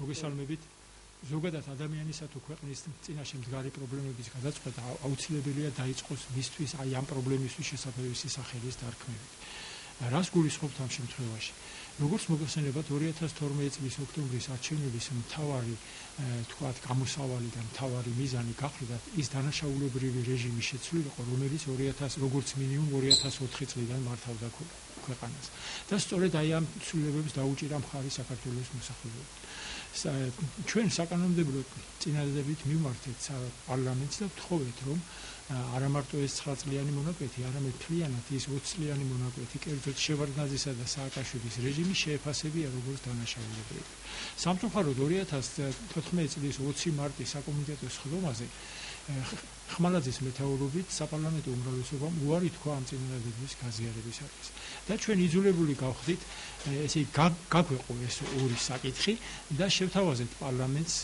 მოგესალმებით. ზოგადად ადამიანისა თუ ქვეყნის წინაშე მდგარი პრობლემების გადაწყვეტა აუცილებელია დაიწყოს მისთვის აი ამ პრობლემისთვის შესაძლებელი სახელის დარქმევით. რას გულისხმობთ ამ შემთხვევაში? როგორც მოგეხსენებათ 2012 წლის ოქტომბრის არჩევნების მთავარი თქვათ გამოსავალი და მთავარი მიზანი გახლდა ის დანაშაულებრივი რეჟიმის შეცვლილიყო, რომელიც როგორც მინიმუმ 2004 წლიდან მართავდა ქვეყანას. და სწორედ აი ამ ცვლილებებს დაუჭირა მხარი საქართველოს მოსახლეობამ. ჩვენ საკანონმდებლო წინადადებით მივმართეთ პარლამენტს და ვთხოვეთ, რომ არა მარტო ეს 9 წლიანი მონაკვეთი, არამედ მთლიანად ის 20 წლიანი მონაკვეთი, კერძოდ შევარდნაძისა და სააკაშვილის რეჟიმი შეეფასებია როგორც დანაშაულებრივი. სამწუხაროდ 2014 წლის 20 მარტის საკომიტეტო სხდომაზე ხმალაძის მეთაურობით საპარლამენტო უმრავლესობამ უარი თქვა ამ წინადადების გაზიარებისათვის. და ჩვენ იძულებული გავხდით ესე გაგვეყო ეს ორი საკითხი და შევთავაზეთ პარლამენტს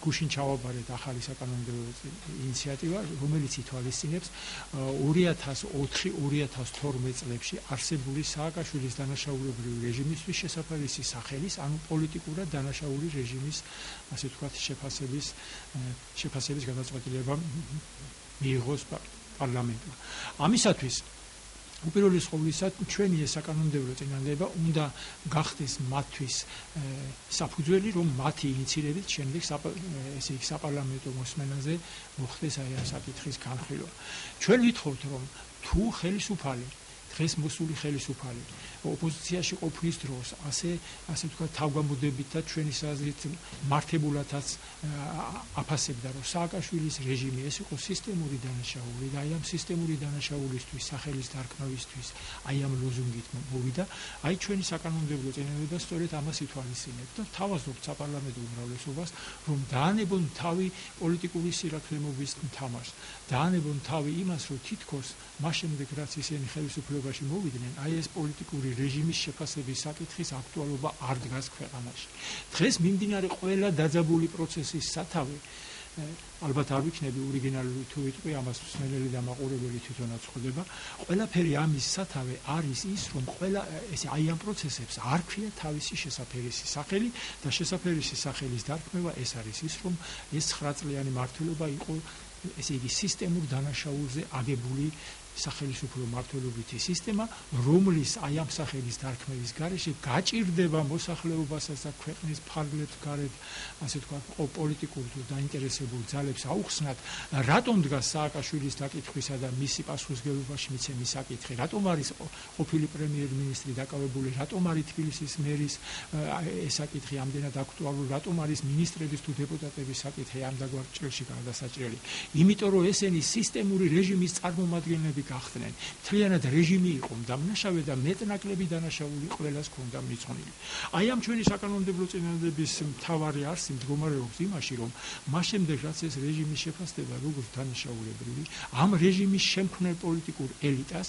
გუშინ ჩავაბარეთ ახალი საკანონმდებლო ინიციატივა, რომელიც ითვალისწინებს 2004-2012 წლებში არსებული სააკაშვილის დანაშაულებრივი რეჟიმისთვის შესაფერისი სახელის, ანუ პოლიტიკურად დანაშაული რეჟიმის, ასე ვთქვათ, შეფასების გადაწყვეტილება მიიღოს პარლამენტმა. ამისათვის უპირველეს ყოვლისა ჩვენი ეს საკანონმდებლო წინადადება უნდა გახდეს მათთვის საფუძველი, რომ მათი ინიციირებით შემდეგ ესე იგი საპარლამენტო მოსმენაზე მოხდეს აი ამ საკითხის განხილვა. ჩვენ ვითხოვთ, რომ თუ ხელისუფალი დღეს მოსული ხელისუფალი ოპოზიციაში ყოფნის დროს ასე ვთქვათ თავგამოდებით და ჩვენი საზრით მართებულათაც აფასებდა, რომ სააკაშვილის რეჟიმი ეს იყო სისტემური დანაშაული და აი ამ სისტემური დანაშაულისთვის, სახელის დარქმევისთვის, აი ამ ლოზუნგით მოვიდა, აი ჩვენი საკანონმდებლო წინადადება სწორედ ამას ითვალისწინებს და თავაზობთ საპარლამენტო უმრავლესობას, რომ დაანებონ თავი პოლიტიკური სირაქლემობის თამაშს, დაანებონ თავი იმას, რომ თითქოს მას შემდეგ რაც ისინი ხელისუფლებაში მოვიდნენ, აი ეს პოლიტიკური რეჟიმის შეფასების საკითხის აქტუალობა არ დგას ქვეყანაში. დღეს მიმდინარე ყველა დაძაბული პროცესის სათავე, ალბათ არ ვიქნები ორიგინალური თუ ვიტყვი, ამას მსმენელი და მაყურებელი თვითონაც ხვდება, ყველაფერი ამის სათავე არის ის, რომ ყველა ესე აი ამ პროცესებს არ ქვია თავისი შესაფერისი სახელი და შესაფერისი სახელის დარქმევა ეს არის ის, რომ ეს 9 წლიანი მართლობა იყო ესე იგი სისტემურ დანაშაულზე აგებული სახელმწიფო მართლობითი სისტემა, რომლის აი ამ სახელის დარქმევის გარეშე გაჭირდება მოსახლეობასაც და ქვეყნის ფარგლებს გარეთ, ასე ვთქვათ, პოლიტიკურ თუ დაინტერესებულ ძალებს აუხსნათ, რატომ დგას სააკაშვილის დაკითხვისა და მისი პასუხისმგებლობაში მიცემის საკითხი, რატომ არის ყოფილი პრემიერ-მინისტრი დაკავებული, რატომ არის თბილისის მერის ეს საკითხი ამდენად აქტუალური, რატომ არის მინისტრების თუ დეპუტატების საკითხი ამ დაგვარ ჭრილში გადასაჭრელი. იმიტომ რომ ესენი სისტემური რეჟიმის წარმომადგენლები გახდნენ. მთლიანად რეჟიმი იყო დამნაშავე და მეტნაკლები დანაშაული ყველას ქონდა მიწყნილი. აი ამ ჩვენი საკანონმდებლო წინადადების მთავარი არსი მდგომარეობს იმაში, რომ მას შემდეგ რაც ეს რეჟიმი შეფასდება როგორც დანაშაულებრივი, ამ რეჟიმის შემქმნელ პოლიტიკურ ელიტას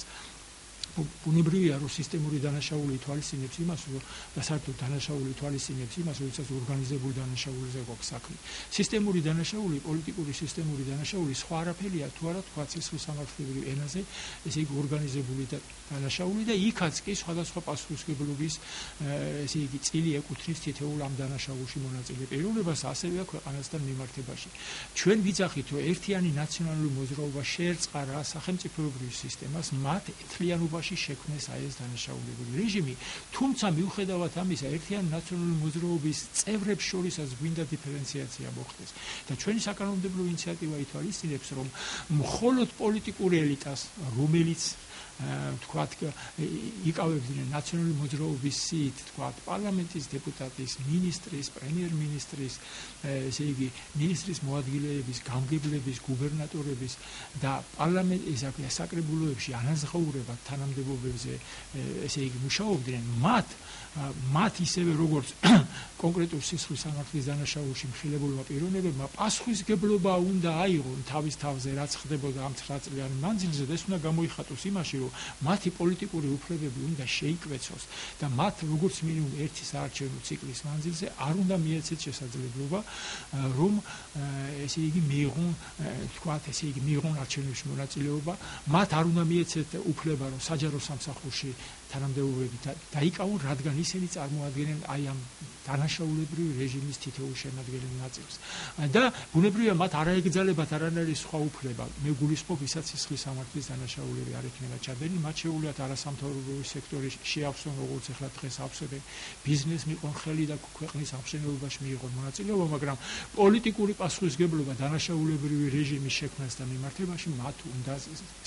ბუნებრივია, რომ სისტემური დანაშაული ითვალისწინებს იმას, რომ და საერთოდ დანაშაული ითვალისწინებს იმას, როდესაც ორგანიზებული დანაშაულიზე გვაქვს საქმე. სისტემური დანაშაული, პოლიტიკური სისტემური დანაშაული სხვა არაფერია, თუ არა თქვა სისხლის სამართლებრივ ენაზე, ესე იგი ორგანიზებული დანაშაული და იქაც კი სხვადასხვა პასუხისმგებლობის ესე იგი წილი ეკუთვნის თითოეულ ამ დანაშაულში მონაწილე პიროვნებას, ასევეა ქვეყანასთან მიმართებაში. ჩვენ ვიძახით, რომ ერთიანი ნაციონალური მოძრაობა შეერწყა სახელმწიფოებრივ სისტემას, მათ ეთლიანობაში შექმნეს აი ეს დანაშაულებრივი რეჟიმი, თუმცა მიუხედავად ამისა, ერთიანი ნაციონალური მოძრაობის წევრებს შორისაც გვინდა დიფერენციაცია მოხდეს. და ჩვენი საკანონმდებლო ინიციატივა ითვალისწინებს, რომ მხოლოდ პოლიტიკური ელიტას, რომელიც თქვათ იკავებდნენ ნაციონალური მოძრაობის სიით, თქვათ პარლამენტის დეპუტატის, მინისტრის, პრემიერ-მინისტრის, ესე იგი მინისტრის მოადგილეების, გამგებლების, გუბერნატორების და პარლამენტის საკრებულოებში ანაზღაურებად თანამდებობებზე ესე იგი მუშაობდნენ, მათ ისევე როგორც კონკრეტულ სისხლის სამართლის დანაშაულში მხილებულმა პიროვნებებმა პასუხისმგებლობა უნდა აიღონ თავის თავზე, რაც ხდებოდა ამ 9 წლიან მანძილზე და ეს უნდა გამოიხატოს იმაში, რომ მათი პოლიტიკური უფლებები უნდა შეიკვეცოს და მათ როგორც მინიმუმ ერთი საარჩევნო ციკლის მანძილზე არ უნდა მიეცეთ შესაძლებლობა, რომ ესე იგი მიიღონ, თქვათ, ესე იგი მიიღონ არჩევნებში მონაწილეობა, მათ არ უნდა მიეცეთ უფლება, რომ საჯარო სამსახურში თანამდებობები დაიკავონ, რადგან ისინი წარმოადგენენ აი ამ დანაშაულებრივი რეჟიმის თითოეულ შემადგენელ ნაწილს. და ბუნებრივია მათ არაეგზალებათ არანაირი სხვა უფლება. მე გულისხმობ, ვისაც სისხლის სამართლის დანაშაულები არ ექნება ჩადენი, მათ შეუძლიათ არასამთავრობო სექტორი შეავსონ, როგორც ახლა დღეს ავსებენ, ბიზნეს მიყონ ხელი და ქვეყნის ამშენებლობაში მიიღონ მონაწილეობა, მაგრამ პოლიტიკური პასუხისგებლობა დანაშაულებრივი რეჟიმის შექმნასთან მიმართებაში მათ უნდა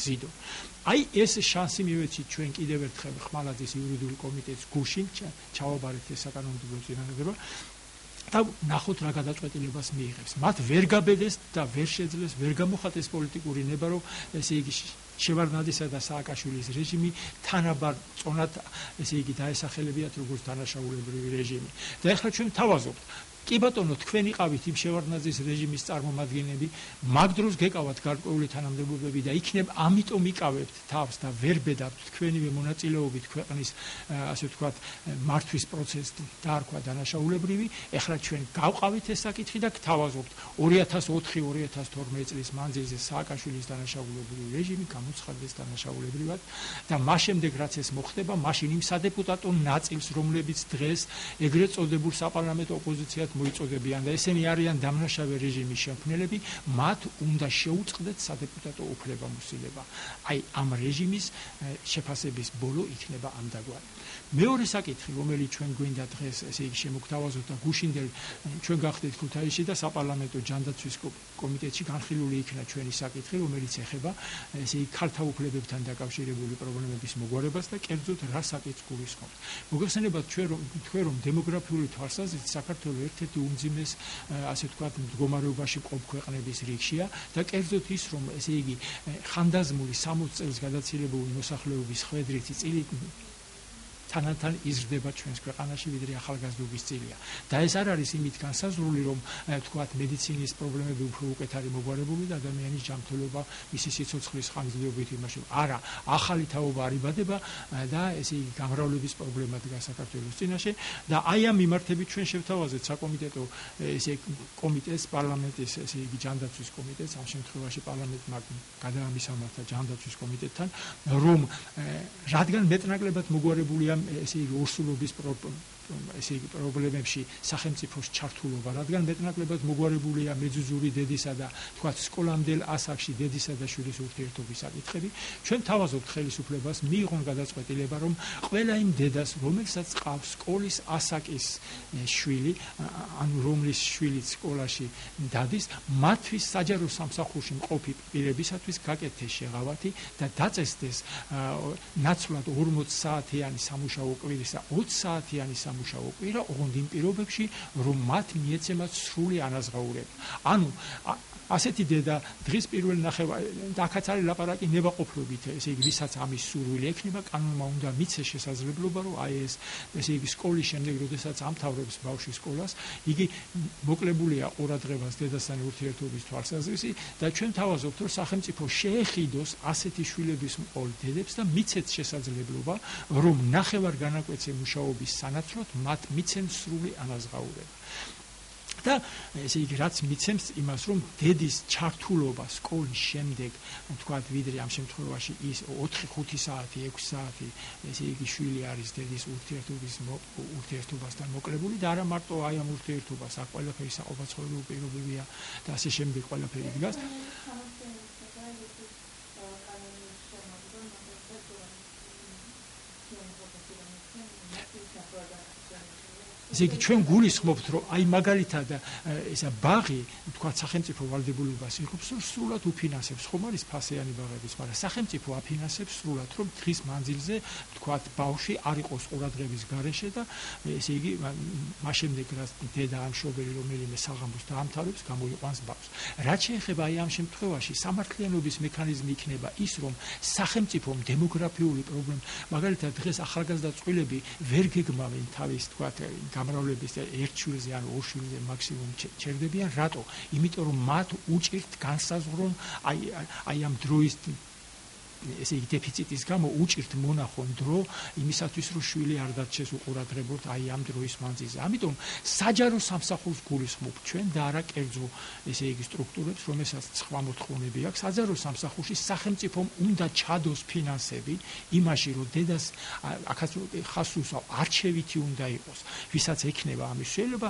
ზიდონ. აი ეს შანსი მივეცით ჩვენ კიდევ ერთხელ ხმალაძის იურიდიული კომიტეტის გუშინ ჩავაბარეთ ეს საკანონმდებლო წინადადება და ნახოთ რა გადაწყვეტილებას მიიღებს. მათ ვერ გაბედეს და ვერ შეძლეს, ვერ გამოხატეს პოლიტიკური ნება, რომ ესე იგი შევარდნაძისა და სააკაშვილის რეჟიმი თანაბარ წონად ესე იგი დაესახელებიათ როგორც დანაშაულებრივი რეჟიმი. და ეხლა ჩვენ თავაზობთ კი ბატონო, თქვენ იყავით იმ შევარდნაძის რეჟიმის წარმომადგენლები, მაგ დროს გეკავათ გარკვეული თანამდებობები და იქნებ ამიტომ იკავებთ თავს და ვერ ბედავთ თქვენივე მონაწილეობით ქვეყნის ასე ვთქვათ მართვის პროცესში დაარქვა დანაშაულებრივი. ეხლა ჩვენ გავყავით ეს საკითხი და გთავაზობთ 2004-2012 წლის მანძილზე სააკაშვილის დანაშაულებრივი რეჟიმი გამოცხადდეს დანაშაულებრივად და მას შემდეგ რაც ეს მოხდება, მაშინ იმ სადეპუტატო ნაწილს, რომლებიც დღეს ეგრეთ წოდებულ საპარლამენტო ოპოზიციას მოიწოდებიან და ესენი არიან დამნაშავე რეჟიმის შემქმნელები, მათ უნდა შეუწყდეთ სადეპუტატო უფლებამოსილება. აი ამ რეჟიმის შეფასების ბოლო იქნება ამდაგვარი. მეორე საკითხი, რომელიც ჩვენ გვინდა დღეს ესე იგი შემოგთავაზოთ და გუშინდელ ჩვენ გახდით ქუთაისში და საპარლამენტო ჯანდაცვის კომიტეტში განხილული იქნა ჩვენი საკითხი, რომელიც ეხება ესე იგი ქალთა უფლებებთან დაკავშირებული პრობლემების მოგვარებას და კერძოდ რა საკითხს გულისხმობთ. მოგეხსენებათ თქვენ რომ დემოგრაფიული თვალსაზრისით საქართველოს ერთ-ერთი უმძიმეს ასე ვთქვათ მდგომარეობაში მყოფ ქვეყნების რიგშია და კერძოდ ის რომ ესე იგი ხანდაზმული 60 წელს გადაცილებული მოსახლეობის ხვედრითი წილი თანათან იზრდება ჩვენს ქვეყანაში ვიდრე ახალგაზრდობის წილია. და ეს არ არის იმით განსაზღვრული, რომ თქვათ მედიცინის პრობლემები უფრო უკეთ არის მოგვარებული და ადამიანის ჯანმრთელობა მისი სიცოცხლის ხანგრძლივობით იმაში. არა, ახალი თაობა არიბადება და ესე იგი გამრავლების პრობლემა დგას საქართველოს წინაშე და აი ამ მიმართებით ჩვენ შევთავაზეთ საკომიტეტო ესე კომიტეტს, პარლამენტის ესე იგი ჯანდაცვის კომიტეტს, ამ შემთხვევაში პარლამენტმა გადაამისამართა ჯანდაცვის კომიტეტთან, რომ რადგან მეტნაკლებად მოგვარებულია ესე იგი ორსულობის ესე იგი პრობლემებში სახელმწიფოს ჩართულობა, რადგან მეტნაკლებად მოგვარებულია მეძუძური დედისა და თქვათ სკოლამდელ ასაკში დედისა და შვილის ურთიერთობის საკითხები, ჩვენ თავაზობთ ხელისუფლებას მიიღონ გადაწყვეტილება, რომ ყველა იმ დედას, რომელსაც ყავს სკოლის ასაკის შვილი, ანუ რომლის შვილიც სკოლაში დადის, მათთვის საჯარო სამსახურში მყოფი პირებისათვის გაკეთდეს შეღავათი და დაწესდეს ნაცვლად 40 საათიანი სამუშაო კვირისა 20 საათიანი სამუშაო კვირა, ოღონდ იმ პირობებში, რომ მათ მიეცემათ სრული ანაზღაურება. ანუ ასეთი დედა დღის პირველ აქაც არის ლაპარაკი ნებაყოფლობით, ესე იგი ვისაც ამის სურვილი ექნება, კანონმა უნდა მიცეს შესაძლებლობა, რომ აი ეს ესე იგი სკოლის შემდეგ, როდესაც ამთავრებს ბავშვი სკოლას, იგი მოკლებულია ყურადღებას დედასთან ურთიერთობის თვალსაზრისით და ჩვენ თავაზობთ, რომ სახელმწიფო შეეხიდოს ასეთი შვილების მყოლ დედებს და მიცეს შესაძლებლობა, რომ ნახევარგანაკვეთზე მუშაობის სანაცვლოდ მათ მიცემ სრული ანაზღაურება. და ესე იგი რაც მიცემს იმას, რომ დედის ჩართულობა სკოლის შემდეგ, თქვათ, ვიდრე ამ შემთხვევაში ის 4-5 საათი, 6 საათი, ესე იგი შვილი არის დედის ურთიერთობასთან მოკლებული და არა მარტო აი ამ ურთიერთობას, აქ ყველაფერი საყოფაცხოვრებო პირობებია და ასე შემდეგ ყველაფერი დგას. ესე იგი ჩვენ გულისხმობთ, რომ აი მაგალითად ესა ბაღი, თქვათ, სახელმწიფო ვალდებულებას იღებს, რომ სრულად უფინანსებს, ხომ არის ფასიანი ბაღების, მაგრამ სახელმწიფო აფინანსებს სრულად, რომ დღის მანძილზე, თქვათ, ბავშვი არ იყოს ყურადღების გარეშე და ესე იგი მას შემდეგ რაც დედა ან მშობელი რომელიმე საღამოს დაამთავრებს, გამოიყვანს ბავშვს. რაც შეეხება აი ამ შემთხვევაში სამართლიანობის მექანიზმი იქნება ის, რომ სახელმწიფომ დემოგრაფიული პრობლემა, მაგალითად დღეს ახალგაზრდა წყვილები ვერ გეგმავენ თავის, თქვათ, გამრავლების ერთ შვილზე ან ორ შვილზე მაქსიმუმ ჩერდებიან, რატო? იმიტომ რომ მათ უჭირთ განსაზღვრონ აი ამ დროის ესე იგი დეფიციტის გამო უჭირთ მონახონ დრო იმისათვის რომ შვილი არ დარჩეს უყურადღებოდ აი ამ დროის მანძილზე. ამიტომ საჯარო სამსახურს გულისხმობ ჩვენ და არა კერძო ესე იგი სტრუქტურებს, რომელსაც სხვა მოთხოვნები აქვს. საჯარო სამსახურში სახელმწიფომ უნდა ჩადოს ფინანსები იმაში რომ დედას აქაც ხას უსვავ არჩევითი უნდა იყოს, ვისაც ექნება ამის შეიძლება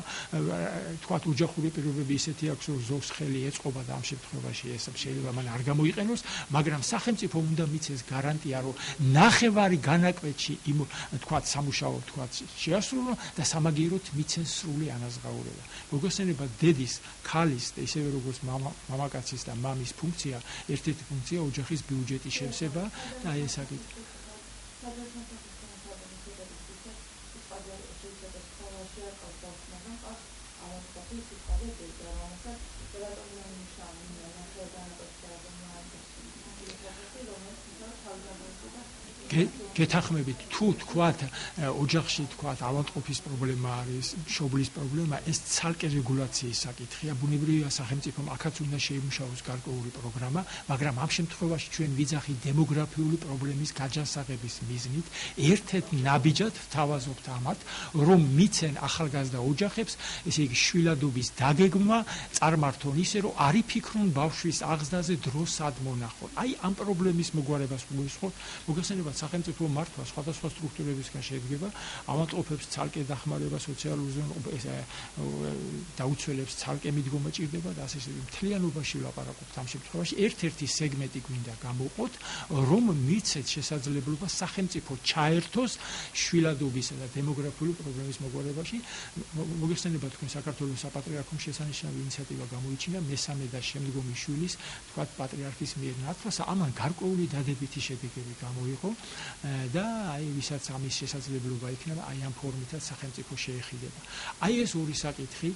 თქვათ ოჯახური პირობები ისეთი აქვს რომ ზოგს ხელი ეწყობა და ამ შემთხვევაში ეს შეიძლება მან არ გამოიყენოს, მაგრამ სახელმწიფო უნდა მიცეს გარანტია რომ ნახევარი განაკვეთში იმ თქვათ სამუშაო თქვათ შეასრულო და სამაგიეროდ მიცეს სრული ანაზღაურება. მოგხსენება დედის, ქალის და ისევე როგორც მამაკაცის და მამის ფუნქცია, ერთ-ერთი ფუნქცია ოჯახის ბიუჯეტის შევსება და ეს საკითხი. გეთანხმებით თუ თქვათ ოჯახში თქვათ ავადმყოფის პრობლემა არის, მშობლის პრობლემა, ეს ცალკე რეგულაციის საკითხია. ბუნებრივია სახელმწიფომ აქაც უნდა შეიმუშაოს გარკვეული პროგრამა, მაგრამ ამ შემთხვევაში ჩვენ ვიძახით დემოგრაფიული პრობლემის გაჯანსაღების მიზნით ერთ-ერთ ნაბიჯად ვთავაზობთ ამათ, რომ მიცენ ახალგაზრდა ოჯახებს, ესე იგი შვილადობის დაგეგმვა წარმართონ ისე, რომ არ იფიქრონ ბავშვის აღზრდაზე დრო სად მონახონ. აი ამ პრობლემის მოგვარებას გულისხმობთ, მოგხსენებათ სახელმწიფო მართვა სხვადასხვა სტრუქტურებისგან შედგება, ავადმყოფებს ცალკე დახმარება სოციალურ დაუცველებს ცალკე მიდგომა ჭირდება და ასე მთლიანობაში ვლაპარაკობთ ამ შემთხვევაში. ერთ-ერთი სეგმენტი გვინდა გამოვყოთ, რომ მიცეთ შესაძლებლობა სახელმწიფო ჩაერთოს შვილადობისა და დემოგრაფიული პრობლემის მოგვარებაში. მოგხსენება თქვენ საქართველოს საპატრიარქომ შესანიშნავი ინიციატივა გამოიჩინა მესამე და შემდგომი შვილის თქვათ პატრიარქის მიერ ნათლას, ამან გარკვეული დადებითი შედეგები გამოიღო და აი ვისაც ამის შესაძლებლობა იქნება, აი ამ ფორმითაც სახელმწიფო შეეხიდება. აი ეს ორი საკითხი,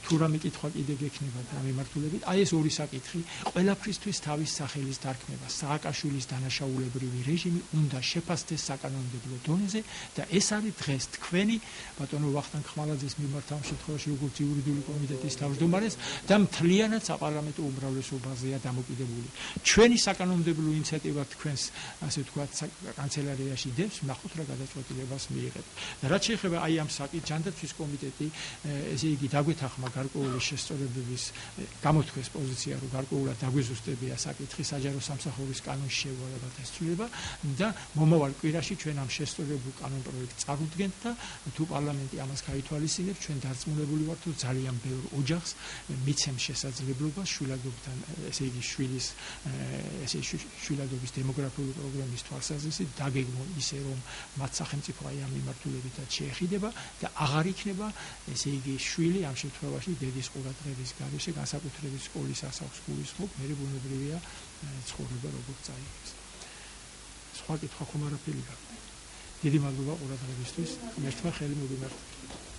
თუ რამე კითხვა კიდე გექნება და მემართულებით, აი ეს ორი საკითხი ყველაფრისთვის თავის სახელის დარქმება. სააკაშვილის დანაშაულებრივი რეჟიმი უნდა შეფასდეს საკანონმდებლო დონეზე და ეს არის დღეს თქვენი ბატონო ვახტანგ ხმალაძის მიმართ ამ შემთხვევაში როგორც იურიდიული კომიტეტის თავმჯდომარეს და მთლიანად საპარლამენტო უმრავლესობაზეა დამოკიდებული. ჩვენი საკანონმდებლო ინიციატივა თქვენს ასე ვთქვათ კანცელარიაში დევს, ნახოთ რა გადაწყვეტილებას მიიღებთ. და რაც შეეხება აი ამ საკითხს, ჯანდაცვის კომიტეტი ესე იგი დაგვეთანხმა გარკვეული შესწორებების გამოთქვეს პოზიცია, რომ გარკვეულად დაგვეზუსტებია საკითხი საჯარო სამსახურის კანონის შევარებათა ცვლილება და მომავალ კვირაში ჩვენ ამ შესწორებულ კანონ პროექტს წარუდგენთ და თუ პარლამენტი ამას გაითვალისწინებს, ჩვენ დარწმუნებული ვართ, რომ ძალიან ბევრ ოჯახს მიცემს შესაძლებლობა შვილადობთან, ესე იგი შვილის შვილადობის დემოგრაფიული პრობლემის თვალსაზრისით დაგეგმონ ისე, რომ მათ სახელმწიფო აი ამ მიმართულებითაც შეეხიდება და აღარ იქნება ესე იგი შვილი ამ შემთხვევაში დედის ყურადღების გარეშე განსაკუთრებით სკოლის ასაკს გულისხმობ, მე ბუნებრივია ცხოვრება როგორც წაიღებს. სხვა კითხვა ხომ არაფერი გაქვს. დიდი მადლობა ყურადღებისთვის. ღმერთმა ხელი მოგიმართოთ.